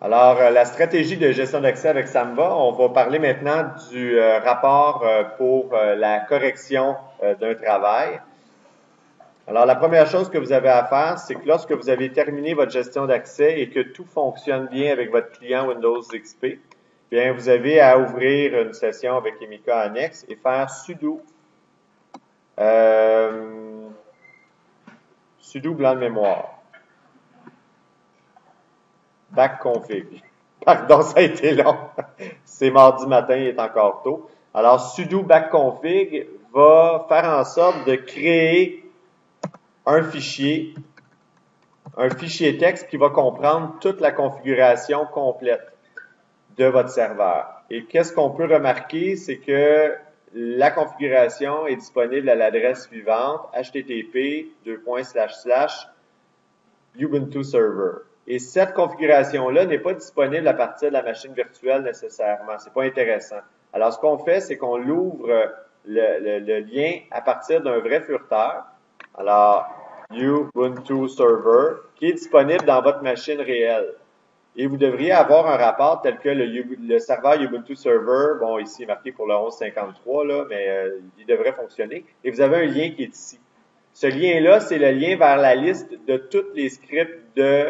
Alors, la stratégie de gestion d'accès avec Samba, on va parler maintenant du rapport pour la correction d'un travail. Alors, la première chose que vous avez à faire, c'est que lorsque vous avez terminé votre gestion d'accès et que tout fonctionne bien avec votre client Windows XP, bien, vous avez à ouvrir une session avec Emika Annex et faire sudo blanc de mémoire. Back config. Pardon, ça a été long. C'est mardi matin, il est encore tôt. Alors, sudo back config va faire en sorte de créer un fichier texte qui va comprendre toute la configuration complète de votre serveur. Et qu'est-ce qu'on peut remarquer, c'est que la configuration est disponible à l'adresse suivante, http://ubuntu server. Et cette configuration-là n'est pas disponible à partir de la machine virtuelle nécessairement. C'est pas intéressant. Alors, ce qu'on fait, c'est qu'on ouvre le lien à partir d'un vrai furteur. Alors, Ubuntu Server, qui est disponible dans votre machine réelle. Et vous devriez avoir un rapport tel que le serveur Ubuntu Server, bon, ici marqué pour le 1153, là, mais il devrait fonctionner. Et vous avez un lien qui est ici. Ce lien-là, c'est le lien vers la liste de tous les scripts de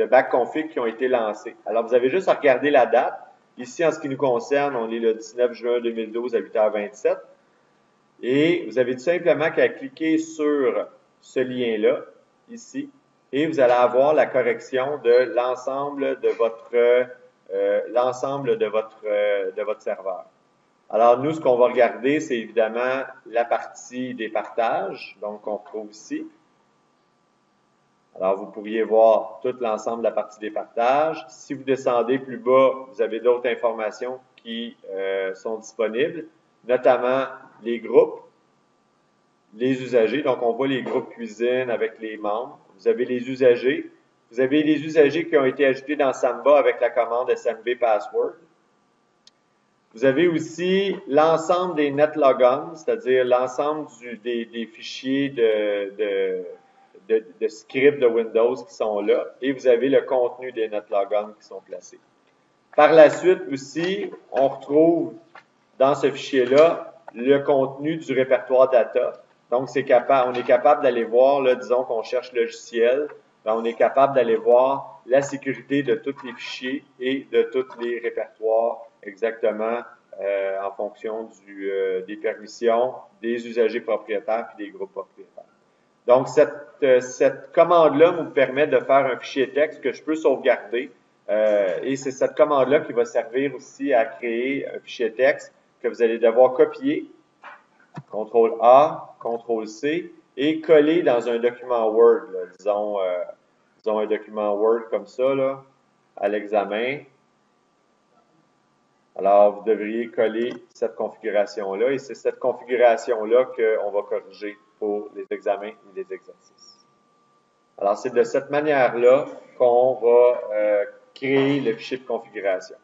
back config qui ont été lancés. Alors, vous avez juste à regarder la date. Ici, en ce qui nous concerne, on est le 19 juin 2012 à 8h27. Et vous avez tout simplement qu'à cliquer sur ce lien-là, ici, et vous allez avoir la correction de l'ensemble de votre serveur. Alors, nous, ce qu'on va regarder, c'est évidemment la partie des partages, donc on retrouve ici. Alors, vous pourriez voir tout l'ensemble de la partie des partages. Si vous descendez plus bas, vous avez d'autres informations qui sont disponibles, notamment les groupes, les usagers. Donc, on voit les groupes cuisine avec les membres. Vous avez les usagers. Vous avez les usagers qui ont été ajoutés dans Samba avec la commande smb password. Vous avez aussi l'ensemble des netlogons, c'est-à-dire l'ensemble des fichiers de scripts de Windows qui sont là. Et vous avez le contenu des netlogons qui sont placés. Par la suite aussi, on retrouve dans ce fichier-là le contenu du répertoire data. Donc, on est capable d'aller voir, là, disons qu'on cherche logiciel, ben, on est capable d'aller voir la sécurité de tous les fichiers et de tous les répertoires exactement en fonction des permissions, des usagers propriétaires et des groupes propriétaires. Donc, cette commande-là nous permet de faire un fichier texte que je peux sauvegarder et c'est cette commande-là qui va servir aussi à créer un fichier texte que vous allez devoir copier, CTRL-A, CTRL-C, et coller dans un document Word, là, disons un document Word comme ça, là, à l'examen. Alors, vous devriez coller cette configuration-là, et c'est cette configuration-là qu'on va corriger pour les examens et les exercices. Alors, c'est de cette manière-là qu'on va créer le fichier de configuration.